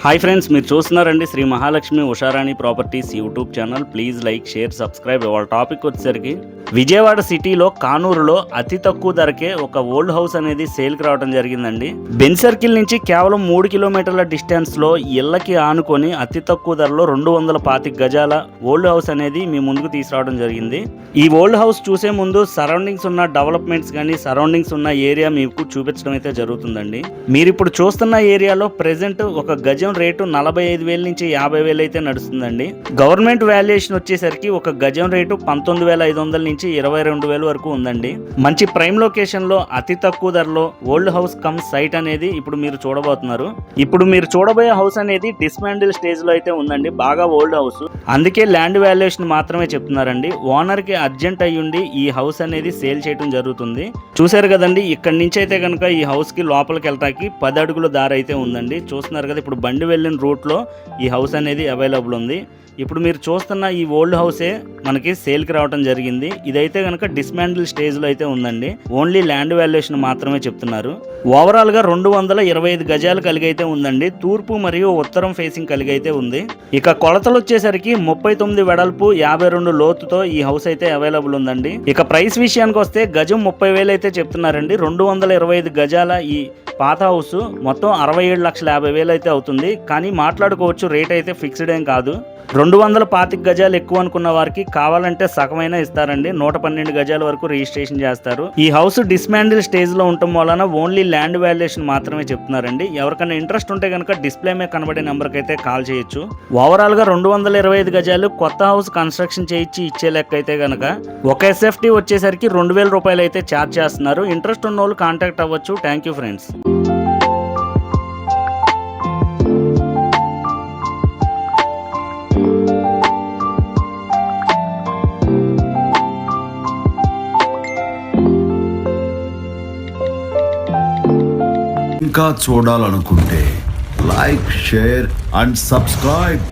Hi friends, మీరు చూస్తున్నారండి Shri Mahalakshmi Usharani properties YouTube channel. Please like, share, subscribe. వాళ్ళ టాపిక్ వచ్చేసరికి విజయవాడ సిటీలో కానూరులో అతి తక్కువ ధరకే ఒక ఓల్డ్ హౌస్ అనేది సేల్కి రావడం జరిగిందండి. బెన్ సర్కిల్ నుంచి కేవలం 3 కిలోమీటర్ల డిస్టెన్స్ లో ఇళ్లకి ఆనుకొని అతి తక్కువ ధరలో 225 గజాల ఓల్డ్ హౌస్ అనేది మీ ముందుకు తీసుకురావడం జరిగింది. ఈ ఓల్డ్ హౌస్ చూసే ముందు సరౌండింగ్స్ ఉన్న డెవలప్మెంట్స్ కానీ సరౌండింగ్స్ ఉన్న ఏరియా మీకు చూపించడం అయితే జరుగుతుందండి. మీరు ఇప్పుడు చూస్తున్న ఏరియాలో ప్రెసెంట్ ఒక గజం రేటు 45,000 నుంచి 50,000 అయితే నడుస్తుందండి. గవర్నమెంట్ వాల్యుయేషన్ వచ్చేసరికి ఒక గజం రేటు 19,500 నుంచి 22,000 వరకు ఉందండి. మంచి ప్రైమ్ లొకేషన్ లో అతి తక్కువ ధరలో ఓల్డ్ హౌస్ కమ్ సైట్ అనేది ఇప్పుడు మీరు చూడబోతున్నారు. ఇప్పుడు మీరు చూడబోయే హౌస్ అనేది డిస్మాండిల్ స్టేజ్ లో అయితే ఉందండి. బాగా ఓల్డ్ హౌస్, అందుకే ల్యాండ్ వాల్యుయేషన్ మాత్రమే చెప్తున్నారండి. ఓనర్ కి అర్జెంట్ అయ్యుండి ఈ హౌస్ అనేది సేల్ చేయడం జరుగుతుంది. చూసారు కదండి, ఇక్కడ నుంచి అయితే కనుక ఈ హౌస్ కి లోపలికి వెళ్ళటానికి 10 అడుగుల దారి అయితే ఉందండి. చూస్తున్నారు కదా, ఇప్పుడు బండి వెళ్ళిన రూట్లో ఈ హౌస్ అనేది అవైలబుల్ ఉంది. ఇప్పుడు మీరు చూస్తున్న ఈ ఓల్డ్ హౌసే మనకి సేల్కి రావడం జరిగింది. ఇదైతే కనుక డిస్మాండిల్ స్టేజ్లో అయితే ఉందండి. ఓన్లీ ల్యాండ్ వాల్యుయేషన్ మాత్రమే చెప్తున్నారు. ఓవరాల్గా 225 గజాలు కలిగి అయితే ఉందండి. తూర్పు మరియు ఉత్తరం ఫేసింగ్ కలిగి అయితే ఉంది. ఇక కొలతలు వచ్చేసరికి 39 వెడల్పు, 52 లోతుతో ఈ హౌస్ అయితే అవైలబుల్ ఉందండి. ఇక ప్రైస్ విషయానికి వస్తే గజం 30,000 అయితే చెప్తున్నారండి. 225 గజాల ఈ పాత హౌస్ మొత్తం 67,50,000 అయితే అవుతుంది. కానీ మాట్లాడుకోవచ్చు, రేట్ అయితే ఫిక్స్డ్ ఏం కాదు. 225 గజాలు ఎక్కువ అనుకున్న వారికి కావాలంటే సగమైనా ఇస్తారండి. 112 గజాల వరకు రిజిస్ట్రేషన్ చేస్తారు. ఈ హౌస్ డిస్మాండిల్ స్టేజ్ లో ఉండటం వలన ఓన్లీ ల్యాండ్ వాల్యుయేషన్ మాత్రమే చెప్తున్నారండి. ఎవరికైనా ఇంట్రెస్ట్ ఉంటే కనుక డిస్ప్లే మీద కనబడే నెంబర్కి అయితే కాల్ చేయొచ్చు. ఓవరాల్ గా 225 గజాలు కొత్త హౌస్ కన్స్ట్రక్షన్ చేయించి ఇచ్చే లెక్క అయితే కనుక ఒక ఎస్ఎఫ్టీ వచ్చేసరికి 2,000 రూపాయలు అయితే ఛార్జ్ చేస్తున్నారు. ఇంట్రెస్ట్ ఉన్న వాళ్ళు కాంటాక్ట్ అవ్వచ్చు. Thank you friends. ఇంకా చూడాలనుకుంటే లైక్, షేర్ అండ్ సబ్స్క్రైబ్.